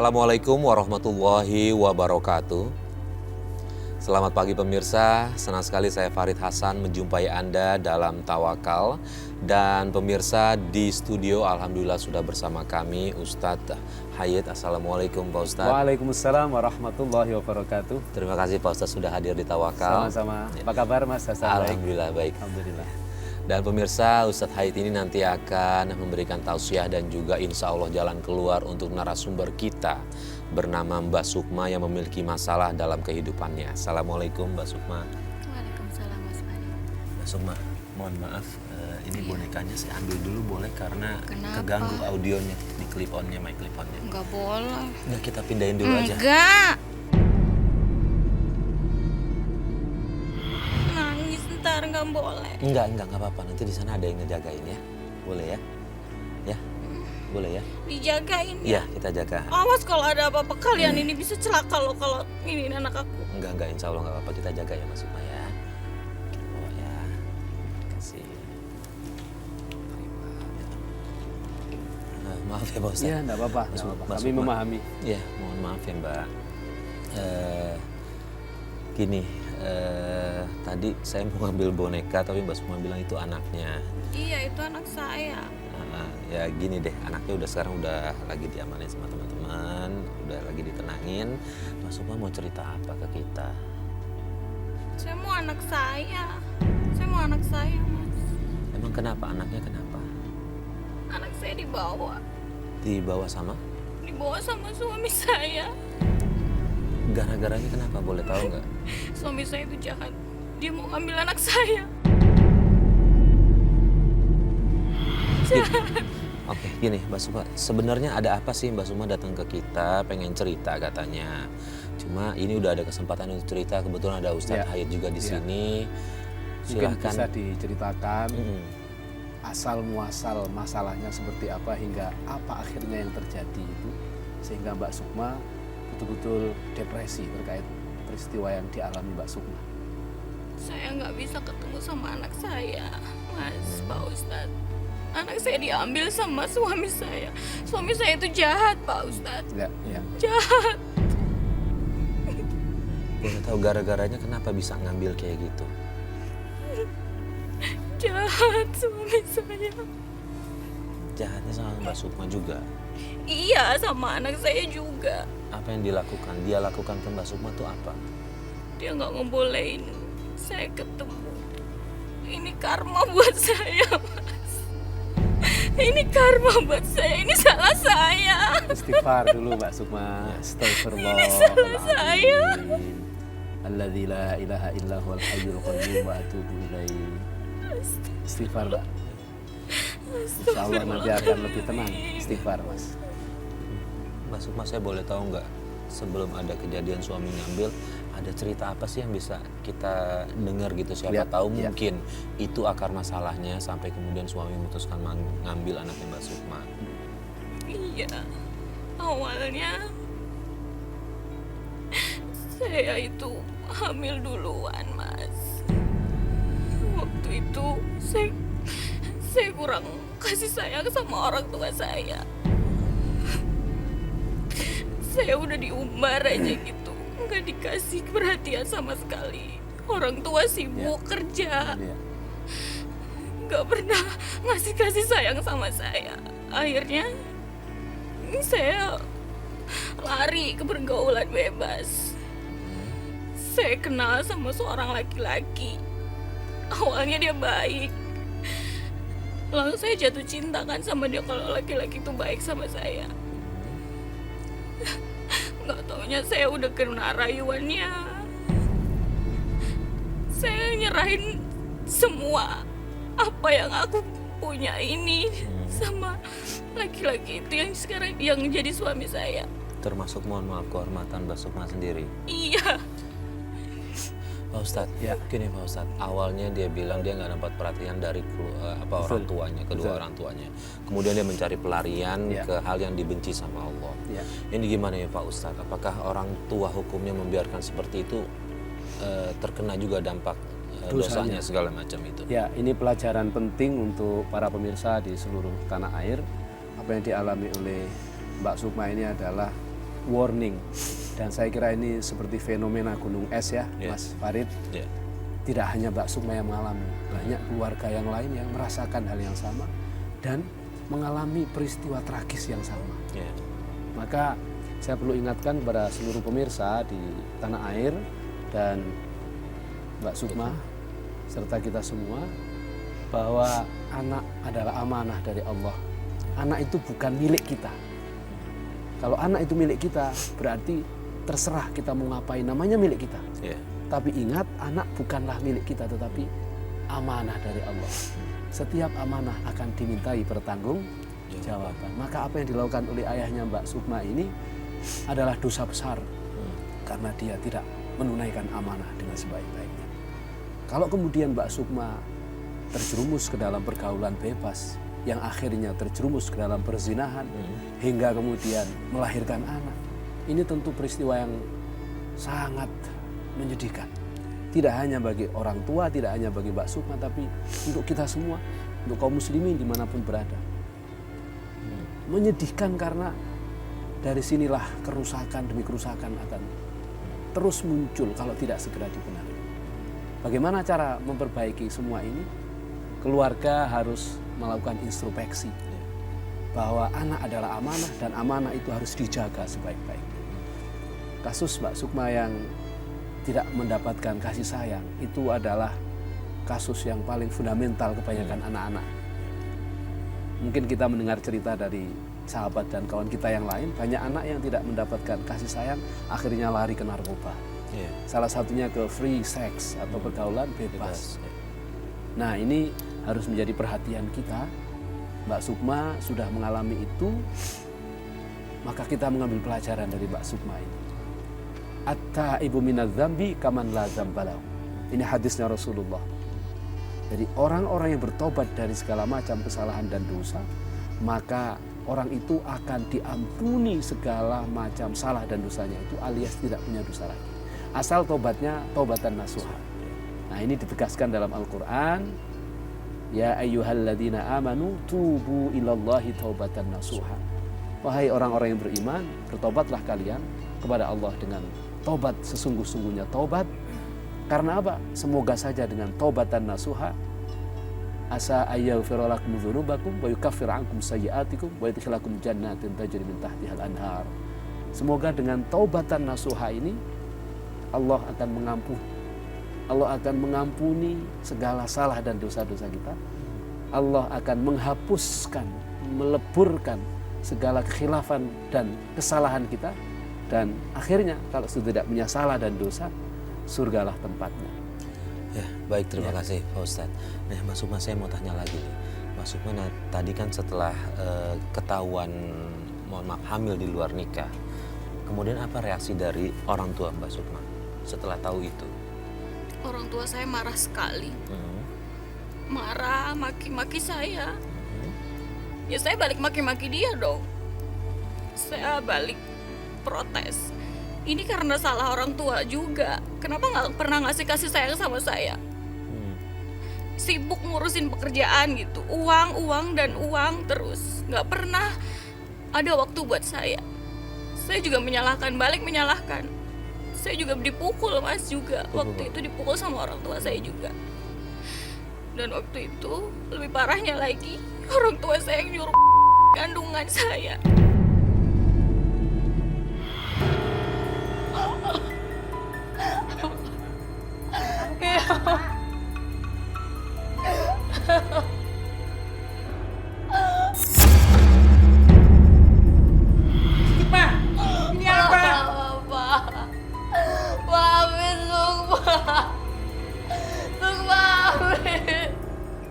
Assalamualaikum warahmatullahi wabarakatuh. Selamat pagi pemirsa, senang sekali saya Farid Hasan menjumpai Anda dalam Tawakal. Dan pemirsa di studio alhamdulillah sudah bersama kami Ustadz Hayat. Assalamualaikum Pak Ustadz. Waalaikumsalam warahmatullahi wabarakatuh. Terima kasih Pak Ustadz sudah hadir di Tawakal. Sama-sama. Apa kabar Mas Hasan? Alhamdulillah baik. Alhamdulillah. Dan pemirsa, Ustadz Hayat ini nanti akan memberikan tausiah dan juga insya Allah jalan keluar untuk narasumber kita bernama Mbak Sukma yang memiliki masalah dalam kehidupannya. Assalamualaikum Mbak Sukma. Waalaikumsalam Mas Farid. Mbak Sukma, mohon maaf ini bonekanya saya ambil dulu boleh karena Kenapa? keganggu audionya di clip onnya, mic clip onnya. Enggak boleh. Udah kita pindahin dulu aja. Enggak. Nangis ntar nggak boleh. Enggak apa-apa. Nanti di sana ada yang ngejagain ya. Boleh ya? Ya? Boleh ya? Dijagain Iya, ya. kita jaga. Awas kalau ada apa-apa kalian ini bisa celaka loh kalau ini anak aku. Enggak, insya Allah enggak apa-apa. Kita jaga ya Mas Sukma ya. Oh ya. Kasih. Maaf ya Pak Ustadz. Iya, enggak apa-apa. Mas Enggak apa-apa. Mas Kami Sukma. memahami. Ya, mohon maaf ya Mbak. Gini, tadi saya mau ngambil boneka tapi Mbak Sukma bilang itu anaknya. Iya itu anak saya. Ya gini deh, anaknya udah sekarang udah lagi diamanin sama teman-teman, udah lagi ditenangin. Mbak Sukma mau cerita apa ke kita? Saya mau anak saya. Saya mau anak saya Mas. Emang kenapa anaknya kenapa? Anak saya dibawa. Dibawa sama? Dibawa sama suami saya. Gara-garanya kenapa boleh tahu nggak? Suami saya itu jahat. Dia mau ngambil anak saya. Oke, gini Mbak Sukma, sebenarnya ada apa sih Mbak Sukma datang ke kita pengen cerita katanya. Cuma ini udah ada kesempatan untuk cerita, kebetulan ada Ustadz Ya. Hayat juga di Ya. sini. Mungkin bisa Silahkan. diceritakan asal muasal masalahnya seperti apa hingga apa akhirnya yang terjadi itu sehingga Mbak Sukma betul-betul depresi terkait peristiwa yang dialami Mbak Sukma. Saya nggak bisa ketemu sama anak saya, Mas, Pak Ustadz. Anak saya diambil sama suami saya. Suami saya itu jahat, Pak Ustadz. Ya. Jahat. Boleh tahu gara-garanya kenapa bisa ngambil kayak gitu? Jahat suami saya. Jahatnya sama Mbak Sukma juga. Iya, sama anak saya juga. Apa yang dilakukan? Dia lakukan ke Mbak Sukma tuh apa? Dia nggak ngebolehin saya ketemu. Ini karma buat saya, Mas. Ini karma buat saya. Ini salah saya. Istighfar dulu Mbak Sukma. Astagfirullah. Ini salah saya. Alladzi la ilaha illa huwal hayyul qayyum wa atubu ilaih. Istighfar, Mbak. Insyaallah nanti akan lebih tenang. Istighfar, Mas. Mbak Sukma, saya boleh tahu nggak sebelum ada kejadian suami ngambil, ada cerita apa sih yang bisa kita dengar gitu? Siapa Ya, tahu ya. mungkin itu akar masalahnya sampai kemudian suami memutuskan ngambil anaknya Mbak Sukma. Iya. Awalnya saya itu hamil duluan, Mas. Waktu itu saya kurang kasih sayang sama orang tua saya. Saya udah diumbar aja gitu, nggak dikasih perhatian sama sekali. Orang tua sibuk kerja, Ya. nggak pernah ngasih kasih sayang sama saya. Akhirnya saya lari ke pergaulan bebas. Saya kenal sama seorang laki-laki. Awalnya dia baik. Lalu saya jatuh cinta kan sama dia kalau laki-laki itu baik sama saya. Nggak taunya saya udah kena rayuannya. Saya nyerahin semua apa yang aku punya ini sama laki-laki itu yang sekarang yang jadi suami saya. Termasuk mohon maaf kehormatan Mbak Sukma sendiri. Iya. Pak Ustadz, Ya. gini Pak Ustadz, awalnya dia bilang dia nggak dapat perhatian dari orang tuanya, kedua Betul. orang tuanya. Kemudian dia mencari pelarian Ya. ke hal yang dibenci sama Allah. Ya. Ini gimana ya Pak Ustadz? Apakah orang tua hukumnya membiarkan seperti itu terkena juga dampak dosanya segala macam itu? Ya, ini pelajaran penting untuk para pemirsa di seluruh tanah air. Apa yang dialami oleh Mbak Sukma ini adalah warning. Dan saya kira ini seperti fenomena gunung es ya, Mas Farid. Tidak hanya Mbak Sukma yang mengalami, banyak keluarga yang lain yang merasakan hal yang sama dan mengalami peristiwa tragis yang sama. Maka saya perlu ingatkan kepada seluruh pemirsa di tanah air dan Mbak Sukma serta kita semua bahwa anak adalah amanah dari Allah. Anak itu bukan milik kita. Kalau anak itu milik kita, berarti terserah kita mau ngapain, namanya milik kita. Tapi ingat, anak bukanlah milik kita, tetapi amanah dari Allah. Setiap amanah akan dimintai pertanggungjawaban. Maka apa yang dilakukan oleh ayahnya Mbak Sukma ini adalah dosa besar. Karena dia tidak menunaikan amanah dengan sebaik-baiknya. Kalau kemudian Mbak Sukma terjerumus ke dalam pergaulan bebas, yang akhirnya terjerumus ke dalam perzinahan, hingga kemudian melahirkan anak, ini tentu peristiwa yang sangat menyedihkan. Tidak hanya bagi orang tua, tidak hanya bagi Mbak Sukma, tapi untuk kita semua, untuk kaum muslimin dimanapun berada. Menyedihkan karena dari sinilah kerusakan demi kerusakan akan terus muncul kalau tidak segera dibenahi. Bagaimana cara memperbaiki semua ini? Keluarga harus melakukan introspeksi bahwa anak adalah amanah dan amanah itu harus dijaga sebaik-baiknya. Kasus Mbak Sukma yang tidak mendapatkan kasih sayang itu adalah kasus yang paling fundamental kebanyakan anak-anak. Mungkin kita mendengar cerita dari sahabat dan kawan kita yang lain, banyak anak yang tidak mendapatkan kasih sayang akhirnya lari ke narkoba. Salah satunya ke free sex atau pergaulan bebas. Nah, ini harus menjadi perhatian kita. Mbak Sukma sudah mengalami itu, maka kita mengambil pelajaran dari Mbak Sukma ini. At-taibu minadz-dzambi kaman la dzambalahu. Ini hadisnya Rasulullah. Jadi orang-orang yang bertobat dari segala macam kesalahan dan dosa, maka orang itu akan diampuni segala macam salah dan dosanya itu, alias tidak punya dosa lagi. Asal tobatnya taubatan nasuha. Nah, ini ditegaskan dalam Al-Quran. Ya ayyuhalladzina amanu tubu ilallahi taubatan nasuha. Wahai orang-orang yang beriman, bertobatlah kalian kepada Allah dengan tobat sesungguh-sungguhnya tobat. Karena apa? Semoga saja dengan taubatan nasuha asa ayaghfira lakum dzunubakum wa yukaffir ankum sayyi'atikum wa yudkhilakum jannatin tajri min tahtihal anhar. Semoga dengan taubatan nasuha ini Allah akan mengampuni. Allah akan mengampuni segala salah dan dosa-dosa kita. Allah akan menghapuskan, meleburkan segala kekhilafan dan kesalahan kita. Dan akhirnya kalau sudah tidak punya salah dan dosa, surgalah tempatnya. Ya, baik, terima kasih Pak Ustadz. Nah, Mas Sukma, saya mau tanya lagi nih. Mas Sukma, tadi kan setelah ketahuan, mohon maaf, hamil di luar nikah, kemudian apa reaksi dari orang tua Mbak Sukma setelah tahu itu? Orang tua saya marah sekali. Marah, maki-maki saya. Ya saya balik maki-maki dia dong. Saya balik protes. Ini karena salah orang tua juga. Kenapa nggak pernah kasih sayang sama saya? Sibuk ngurusin pekerjaan gitu. Uang dan uang terus. Nggak pernah ada waktu buat saya. Saya juga balik menyalahkan. Saya juga dipukul, Mas, juga. Waktu itu dipukul sama orang tua saya juga. Dan waktu itu lebih parahnya lagi, orang tua saya yang nyuruh kandungan saya.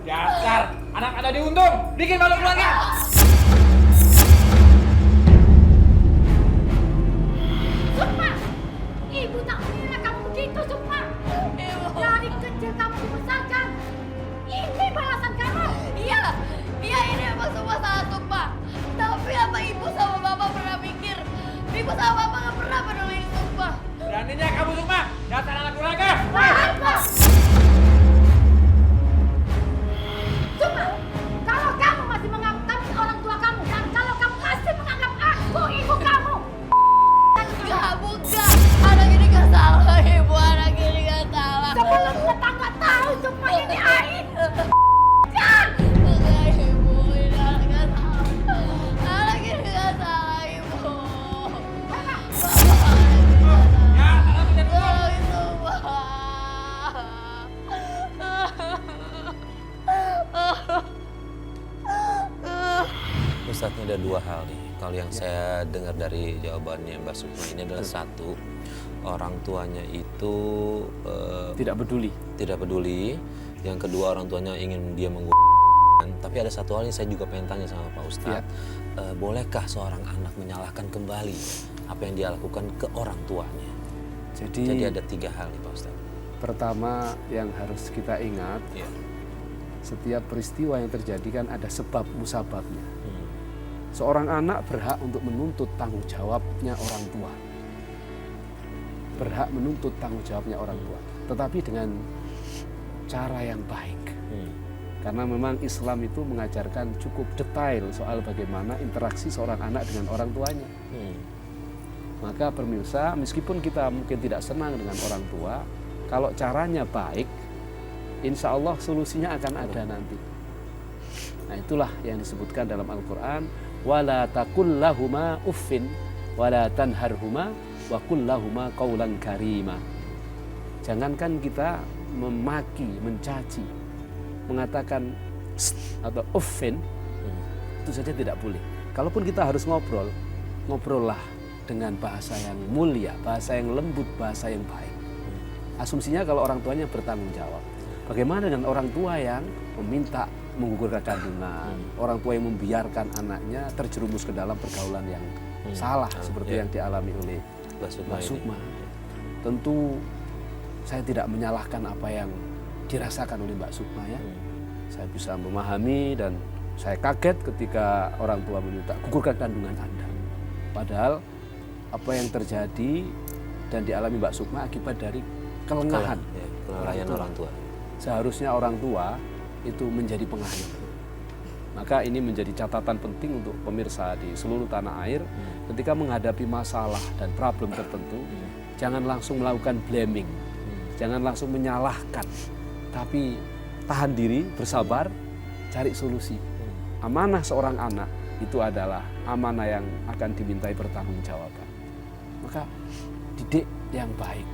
Dasar anak ada diuntung, bikin malu keluarga. Sukma, ibu tak kira kamu begitu, Sukma. Dari kecil kamu dibesarkan. Ini balasan kamu. Iya ini emang semua salah Sukma. Tapi apa ibu sama bapak pernah mikir? Ibu sama bapak gak pernah peduli Sukma. Beraninya kamu Sukma, dasar anak durhaka. Sukma, kalau kamu masih menganggap kami orang tua kamu dan kalau kamu masih menganggap aku ibu kamu, Ustadz, ini ada dua hal nih. Kalau yang saya dengar dari jawabannya Mbak Sukma ini adalah satu, orang tuanya itu Tidak peduli. tidak peduli. Yang kedua, orang tuanya ingin dia menggunakan. Tapi ada satu hal yang saya juga pengen tanya sama Pak Ustadz. Bolehkah seorang anak menyalahkan kembali apa yang dia lakukan ke orang tuanya? Jadi ada 3 hal nih Pak Ustadz. Pertama yang harus kita ingat, Iya. setiap peristiwa yang terjadi kan ada sebab musababnya. Seorang anak berhak untuk menuntut tanggung jawabnya orang tua. Berhak menuntut tanggung jawabnya orang tua. Tetapi dengan cara yang baik. Karena memang Islam itu mengajarkan cukup detail soal bagaimana interaksi seorang anak dengan orang tuanya. Maka pemirsa, meskipun kita mungkin tidak senang dengan orang tua, kalau caranya baik, insya Allah solusinya akan ada nanti. Nah, itulah yang disebutkan dalam Al-Quran, wala taqul lahuma uffin wala tanharhuma wa qul lahuma qaulan karima. Jangankan kita memaki, mencaci, mengatakan atau uffin, itu saja tidak boleh. Kalaupun kita harus ngobrol, ngobrollah dengan bahasa yang mulia, bahasa yang lembut, bahasa yang baik. Asumsinya kalau orang tuanya bertanggung jawab. Bagaimana dengan orang tua yang meminta menggugurkan kandungan, orang tua yang membiarkan anaknya terjerumus ke dalam pergaulan yang salah seperti yang dialami oleh Mbak Sukma. Tentu saya tidak menyalahkan apa yang dirasakan oleh Mbak Sukma ya. Saya bisa memahami dan saya kaget ketika orang tua meminta gugurkan kandungan Anda. Padahal apa yang terjadi dan dialami Mbak Sukma akibat dari kelengahan kelalaian orang tua. Seharusnya orang tua itu menjadi pengayom. Maka ini menjadi catatan penting untuk pemirsa di seluruh tanah air. Ketika menghadapi masalah dan problem tertentu, jangan langsung melakukan blaming, jangan langsung menyalahkan, tapi tahan diri, bersabar, cari solusi. Amanah seorang anak itu adalah amanah yang akan dimintai pertanggungjawaban. Maka didik yang baik,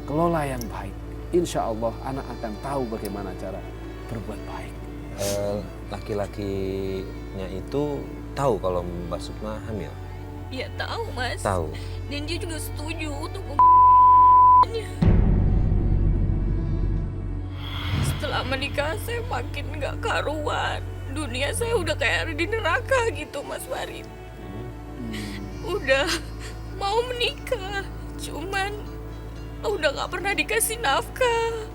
kelola yang baik. Insya Allah anak akan tahu bagaimana cara berbuat baik. Laki-lakinya itu tahu kalau Mbak Sukma hamil? Ya tahu Mas. Tahu. Dan dia juga setuju untuk Setelah menikah saya makin gak karuan. Dunia saya udah kayak ada di neraka gitu Mas Farid. Udah mau menikah, cuman udah gak pernah dikasih nafkah.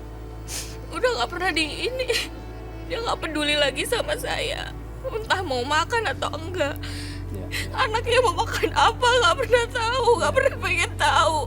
Udah gak pernah dia gak peduli lagi sama saya. Entah mau makan atau enggak. Anaknya mau makan apa gak pernah tahu, gak pernah pengen tahu.